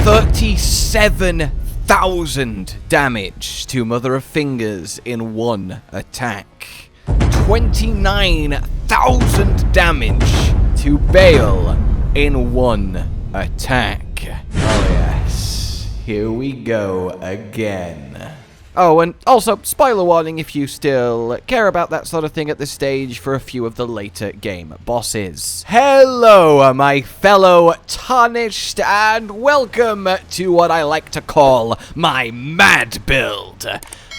37,000 damage to Mother of Fingers in one attack. 29,000 damage to Bayle in one attack. Oh yes, here we go again. Oh, and also, spoiler warning if you still care about that sort of thing at this stage for a few of the later game bosses. Hello, my fellow Tarnished, and welcome to what I like to call my Mad build.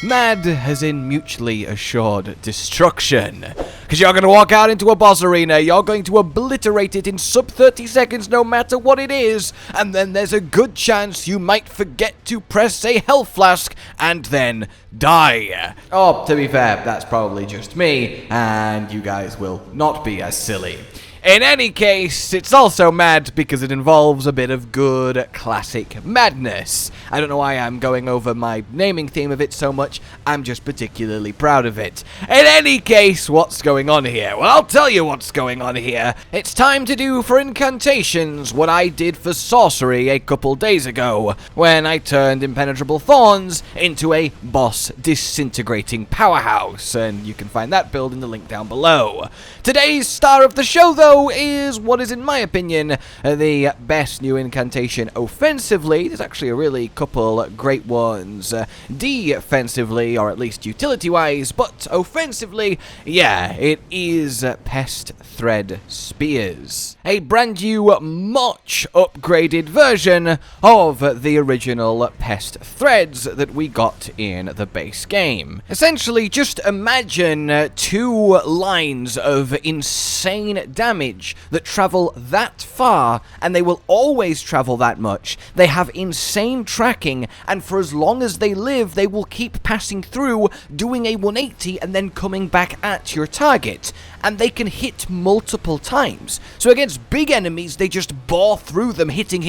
Mad as in mutually assured destruction. Because you're going to walk out into a boss arena, you're going to obliterate it in sub 30 seconds no matter what it is, and then there's a good chance you might forget to press a health flask and then die. Oh, to be fair, that's probably just me, and you guys will not be as silly. In any case, it's also mad because it involves a bit of good classic madness. I don't know why I'm going over my naming theme of it so much, I'm just particularly proud of it. In any case, what's going on here? Well, I'll tell you what's going on here. It's time to do for Incantations what I did for sorcery a couple days ago, when I turned Impenetrable Thorns into a boss disintegrating powerhouse, and you can find that build in the link down below. Today's star of the show, though, is what is, in my opinion, the best new incantation offensively. There's actually a really couple great ones defensively, or at least utility-wise, but offensively, yeah, it is pest-thread spears. A brand new, much upgraded version of the original pest threads that we got in the base game. Essentially, just imagine two lines of insane damage that travel that far, and they will always travel that much. They have insane tracking, and for as long as they live, they will keep passing through, doing a 180 and then coming back at your target. And they can hit multiple times. So against big enemies, they just bore through them, hitting,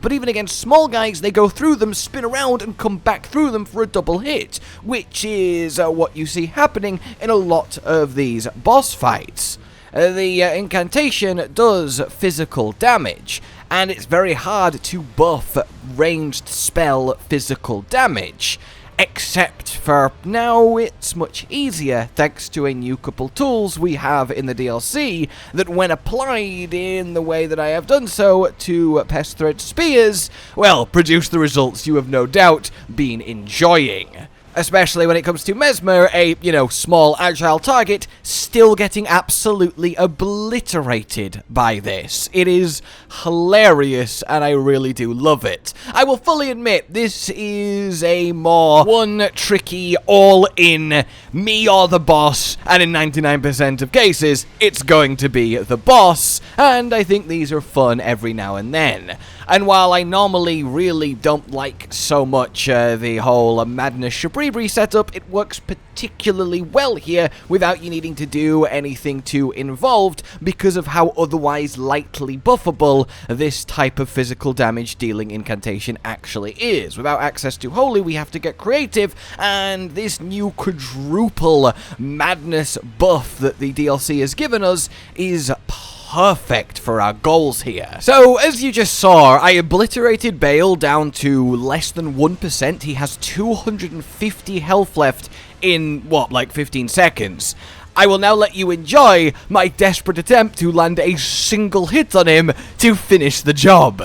but even against small guys, they go through them, spin around, and come back through them for a double hit, which is what you see happening in a lot of these boss fights. The incantation does physical damage, and it's very hard to buff ranged spell physical damage. Except for now, it's much easier thanks to a new couple tools we have in the DLC that, when applied in the way that I have done so to pest thread spears, well, produce the results you have no doubt been enjoying. Especially when it comes to Messmer, a, small agile target, still getting absolutely obliterated by this. It is hilarious, and I really do love it. I will fully admit, this is a more one-tricky, all-in, me or the boss, and in 99% of cases, it's going to be the boss, and I think these are fun every now and then. And while I normally really don't like so much the whole madness shabriri setup, it works particularly well here without you needing to do anything too involved because of how otherwise lightly buffable this type of physical damage dealing incantation actually is. Without access to holy, we have to get creative, and this new quadruple madness buff that the DLC has given us is perfect for our goals here. So, as you just saw, I obliterated Bayle down to less than 1%. He has 250 health left in, 15 seconds. I will now let you enjoy my desperate attempt to land a single hit on him to finish the job.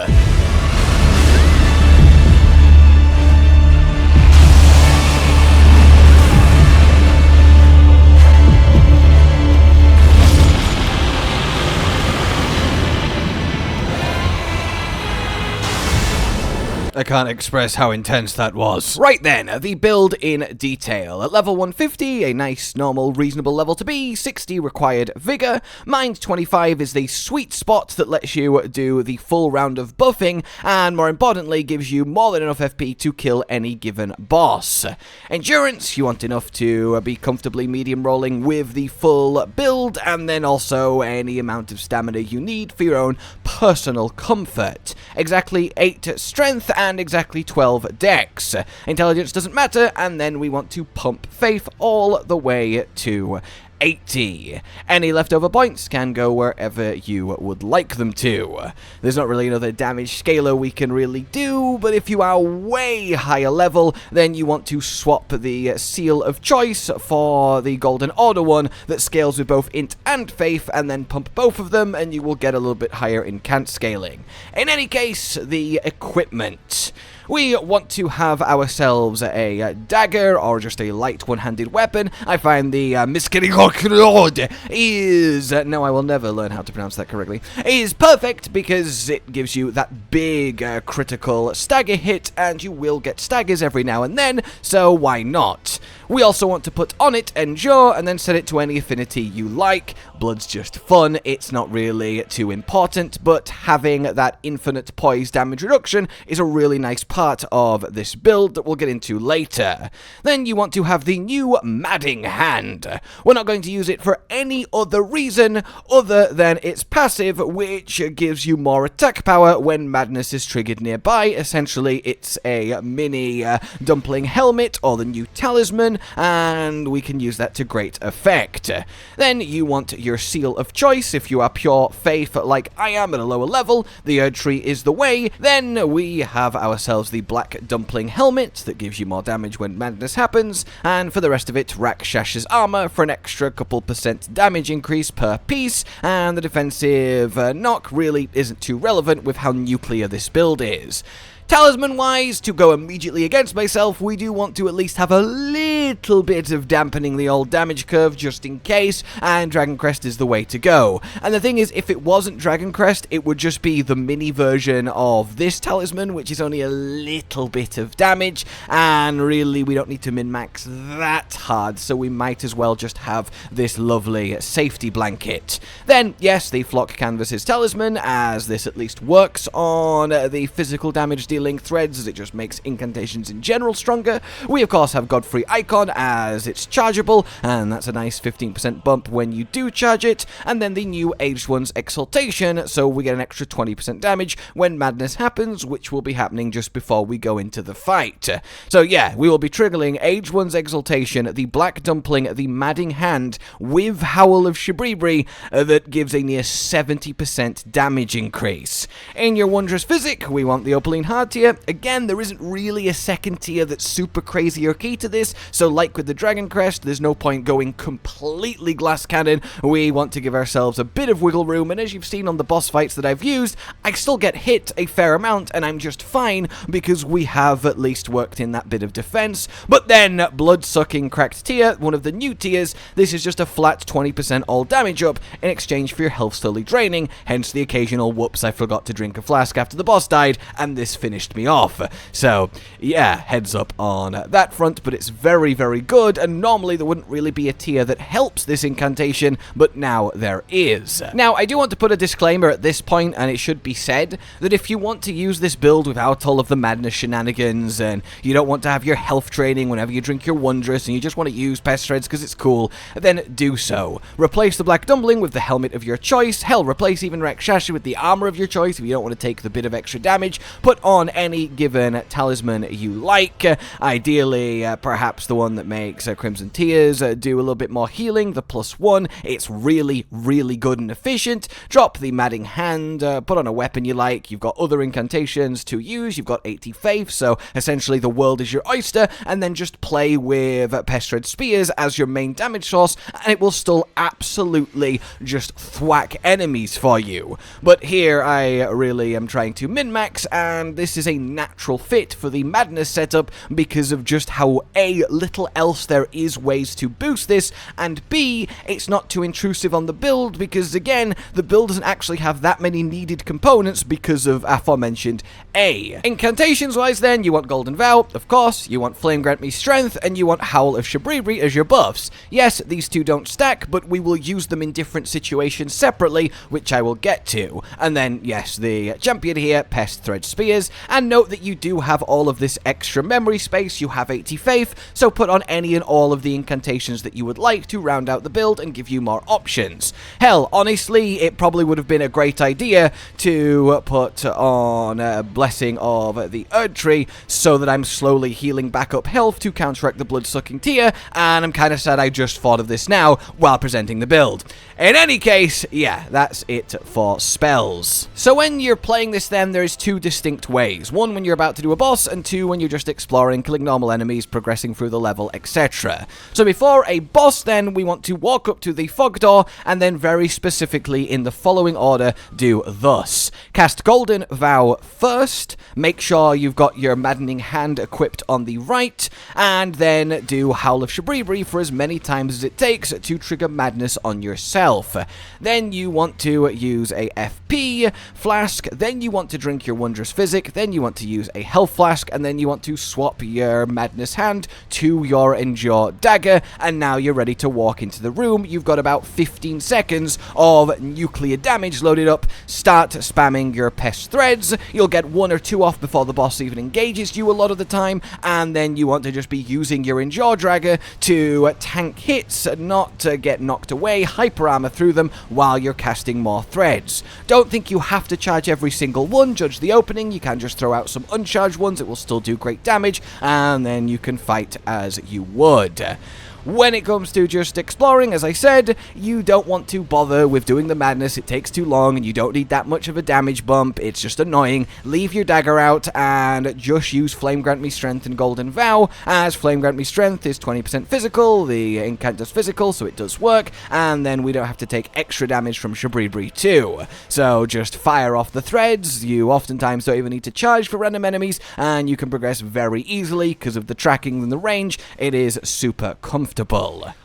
I can't express how intense that was. Right then, the build in detail. At level 150, a nice, normal, reasonable level to be, 60 required vigor, mind 25 is the sweet spot that lets you do the full round of buffing, and more importantly, gives you more than enough FP to kill any given boss. Endurance, you want enough to be comfortably medium rolling with the full build, and then also any amount of stamina you need for your own personal comfort. Exactly 8 strength and exactly 12 dex. Intelligence doesn't matter, and then we want to pump faith all the way to 80. Any leftover points can go wherever you would like them to. There's not really another damage scaler we can really do, but if you are way higher level, then you want to swap the seal of choice for the Golden Order one that scales with both int and faith, and then pump both of them, and you will get a little bit higher incant scaling. In any case, the equipment. We want to have ourselves a dagger or just a light one-handed weapon. I find the Miquella is, no, I will never learn how to pronounce that correctly, is perfect because it gives you that big critical stagger hit, and you will get staggers every now and then, so why not? We also want to put on it Endure and then set it to any affinity you like. Blood's just fun, it's not really too important, but having that infinite poise damage reduction is a really nice part of this build that we'll get into later. Then you want to have the new Madding Hand. We're not going to use it for any other reason other than its passive, which gives you more attack power when madness is triggered nearby. Essentially, it's a mini dumpling helmet or the new Talisman, and we can use that to great effect. Then you want your seal of choice. If you are pure faith like I am at a lower level, the Erdtree is the way. Then we have ourselves the black dumpling helmet that gives you more damage when madness happens, and for the rest of it, Rakshasa Armor for an extra couple % damage increase per piece, and the defensive knock really isn't too relevant with how nuclear this build is. Talisman-wise, to go immediately against myself, we do want to at least have a little bit of dampening the old damage curve just in case, and Dragon Crest is the way to go. And the thing is, if it wasn't Dragon Crest, it would just be the mini version of this Talisman, which is only a little bit of damage, and really we don't need to min-max that hard, so we might as well just have this lovely safety blanket. Then, yes, the Flock Canvas's Talisman, as this at least works on the physical damage dealing threads, as it just makes incantations in general stronger. We of course have Godfrey Icon as it's chargeable, and that's a nice 15% bump when you do charge it, and then the new Aged One's Exultation, so we get an extra 20% damage when madness happens, which will be happening just before we go into the fight. So yeah, we will be triggering Aged One's Exultation, the Black Dumpling, the Madding Hand, with Howl of Shabriri, that gives a near 70% damage increase. In your Wondrous Physic, we want the Opaline Hard tier. Again, there isn't really a second tier that's super crazy or key to this, so like with the Dragon Crest, there's no point going completely glass cannon. We want to give ourselves a bit of wiggle room, and as you've seen on the boss fights that I've used, I still get hit a fair amount, and I'm just fine because we have at least worked in that bit of defense. But then, Bloodsucking Cracked Tier, one of the new tiers, this is just a flat 20% all damage up in exchange for your health slowly draining, hence the occasional whoops, I forgot to drink a flask after the boss died, and this finished me off. So yeah, heads up on that front, but it's very, very good, and normally there wouldn't really be a tier that helps this incantation, but now there is. Now, I do want to put a disclaimer at this point, and it should be said that if you want to use this build without all of the madness shenanigans, and you don't want to have your health training whenever you drink your Wondrous, and you just want to use pest-threads because it's cool, then do so. Replace the Black Dumpling with the helmet of your choice. Hell, replace even Rakshasa with the armor of your choice if you don't want to take the bit of extra damage. Put on any given talisman you like. Ideally, perhaps the one that makes Crimson Tears do a little bit more healing, the +1. It's really, really good and efficient. Drop the Madding Hand, put on a weapon you like. You've got other incantations to use. You've got 80 faith, so essentially the world is your oyster, and then just play with pest-thread spears as your main damage source, and it will still absolutely just thwack enemies for you. But here I really am trying to min-max, and this is a natural fit for the madness setup because of just how A, little else there is ways to boost this, and B, it's not too intrusive on the build because again, the build doesn't actually have that many needed components because of aforementioned A. Incantations wise then, you want Golden Vow, of course, you want Flame Grant Me Strength, and you want Howl of Shabriri as your buffs. Yes, these two don't stack, but we will use them in different situations separately, which I will get to. And then, yes, the champion here, pest-thread spears. And note that you do have all of this extra memory space, you have 80 faith, so put on any and all of the incantations that you would like to round out the build and give you more options. Hell, honestly, it probably would have been a great idea to put on a Blessing of the Erdtree so that I'm slowly healing back up health to counteract the Bloodsucking Tear, and I'm kind of sad I just thought of this now while presenting the build. In any case, yeah, that's it for spells. So when you're playing this then, there's two distinct ways. One when you're about to do a boss, and two when you're just exploring, killing normal enemies, progressing through the level, etc. So before a boss then, we want to walk up to the fog door, and then very specifically in the following order, do thus. Cast Golden Vow first, make sure you've got your Maddening Hand equipped on the right, and then do Howl of Shabriri for as many times as it takes to trigger madness on yourself. Then you want to use a FP flask, then you want to drink your Wondrous Physic, then you want to use a health flask, and then you want to swap your Madness Hand to your Endure Dagger, and now you're ready to walk into the room. You've got about 15 seconds of nuclear damage loaded up. Start spamming your pest-threads. You'll get 1 or 2 off before the boss even engages you a lot of the time, and then you want to just be using your Endure Dagger to tank hits, not to get knocked away, hyper armor through them while you're casting more threads. Don't think you have to charge every single one, judge the opening, you can just throw out some uncharged ones, it will still do great damage, and then you can fight as you would. When it comes to just exploring, as I said, you don't want to bother with doing the madness, it takes too long and you don't need that much of a damage bump, it's just annoying. Leave your dagger out and just use Flame Grant Me Strength and Golden Vow, as Flame Grant Me Strength is 20% physical, the incant does physical, so it does work, and then we don't have to take extra damage from shabriri too. So just fire off the threads, you oftentimes don't even need to charge for random enemies, and you can progress very easily because of the tracking and the range, it is super comfortable.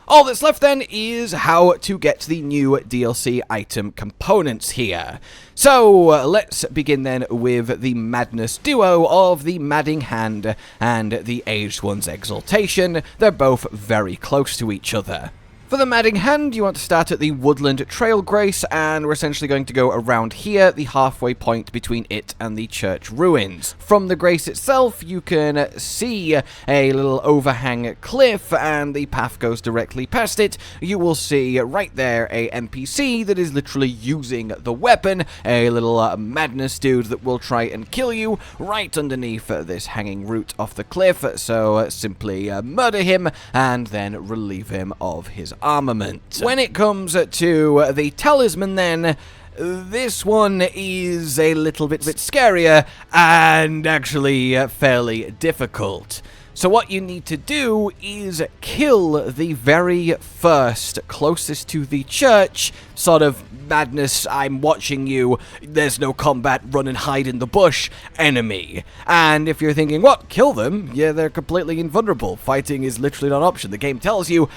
All that's left then is how to get the new DLC item components here. So let's begin then with the Madness duo of the Madding Hand and the Aged One's Exultation. They're both very close to each other. For the Madding Hand, you want to start at the Woodland Trail Grace, and we're essentially going to go around here, the halfway point between it and the church ruins. From the Grace itself, you can see a little overhang cliff, and the path goes directly past it. You will see right there a NPC that is literally using the weapon, a little madness dude that will try and kill you right underneath this hanging root off the cliff, so simply murder him and then relieve him of his armament. When it comes to the Talisman then, this one is a little bit scarier and actually fairly difficult. So what you need to do is kill the very first closest to the church sort of madness, I'm watching you, there's no combat, run and hide in the bush enemy. And if you're thinking, what, kill them? Yeah, they're completely invulnerable. Fighting is literally not an option. The game tells you,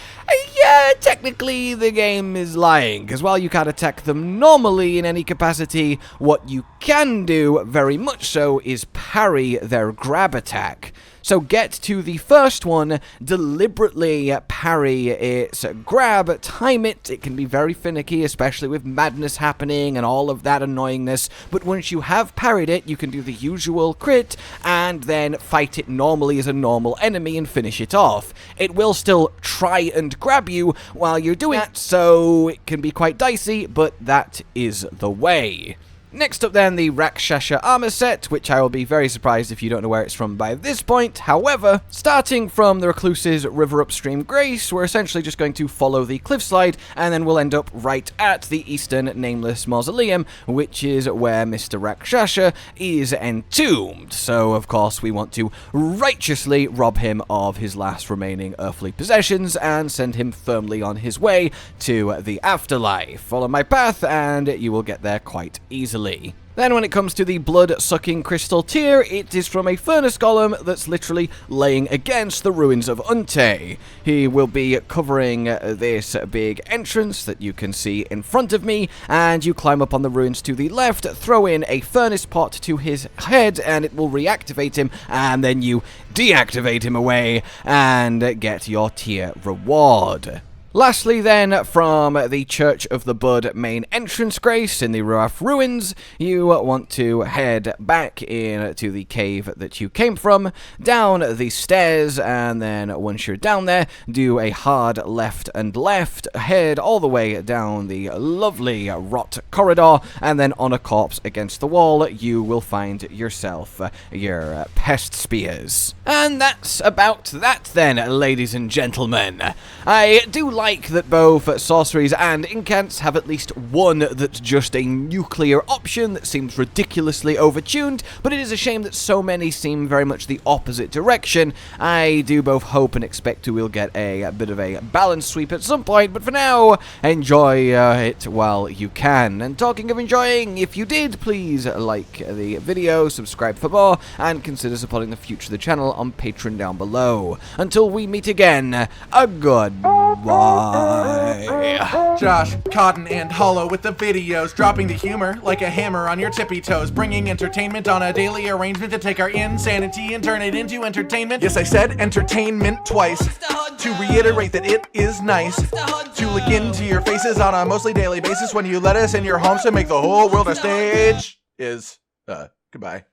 yeah, technically the game is lying, because while you can't attack them normally in any capacity, what you can do, very much so, is parry their grab attack. So get to the first one, deliberately parry its grab, time it. It can be very finicky, especially with madness happening and all of that annoyingness. But once you have parried it, you can do the usual crit and then fight it normally as a normal enemy and finish it off. It will still try and grab you while you're doing that, so it can be quite dicey, but that is the way. Next up then, the Rakshasa Armor set, which I will be very surprised if you don't know where it's from by this point. However, starting from the Recluse's River Upstream Grace, we're essentially just going to follow the cliffside, and then we'll end up right at the Eastern Nameless Mausoleum, which is where Mr. Rakshasa is entombed. So, of course, we want to righteously rob him of his last remaining earthly possessions and send him firmly on his way to the afterlife. Follow my path, and you will get there quite easily. Then when it comes to the blood-sucking crystal tear, it is from a furnace golem that's literally laying against the ruins of Unte. He will be covering this big entrance that you can see in front of me, and you climb up on the ruins to the left, throw in a furnace pot to his head, and it will reactivate him, and then you deactivate him away and get your tier reward. Lastly then, from the Church of the Bud main entrance grace in the Ruaf Ruins, you want to head back into the cave that you came from, down the stairs, and then once you're down there, do a hard left and left, head all the way down the lovely rot corridor, and then on a corpse against the wall, you will find yourself your pest spears. And that's about that then, ladies and gentlemen. I do like that both sorceries and incants have at least one that's just a nuclear option that seems ridiculously overtuned, but it is a shame that so many seem very much the opposite direction. I do both hope and expect we'll get a bit of a balance sweep at some point, but for now, enjoy it while you can. And talking of enjoying, if you did, please like the video, subscribe for more, and consider supporting the future of the channel on Patreon down below. Until we meet again, a goodbye. Josh, Cotton, and Hollow with the videos, dropping the humor like a hammer on your tippy toes, bringing entertainment on a daily arrangement to take our insanity and turn it into entertainment. Yes, I said entertainment twice, to reiterate that it is nice to look into your faces on a mostly daily basis when you let us in your homes to make the whole world a stage. Goodbye.